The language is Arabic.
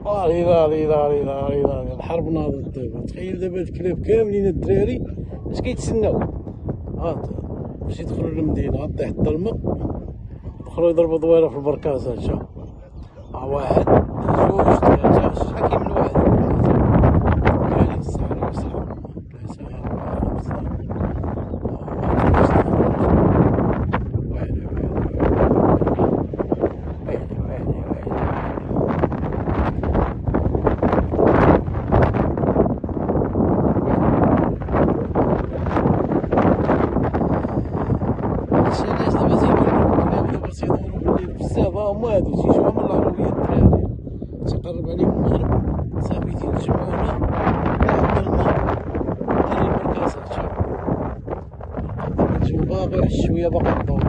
لا الحرب ناضت دابا. تخيل دابا هاد الكلاب كاملين الدراري اش كيتسناو؟ باش يدخلوا للمدينة غطيح الظلمة، دخلوا يضربوا دويرة في البركازات. شوف واحد جوج ثلاثة، شحال كاين من واحد؟ كاين الصحراء وصحاب ثلاثة أربعة خمسة هما هادو تيجيو من العربية الدراري، تيقرب عليهم المغرب صافي تيتجمعونا لحد الماء غير البركازات. شوف دابا نتوما باقي واحد شوية باقي الضوء.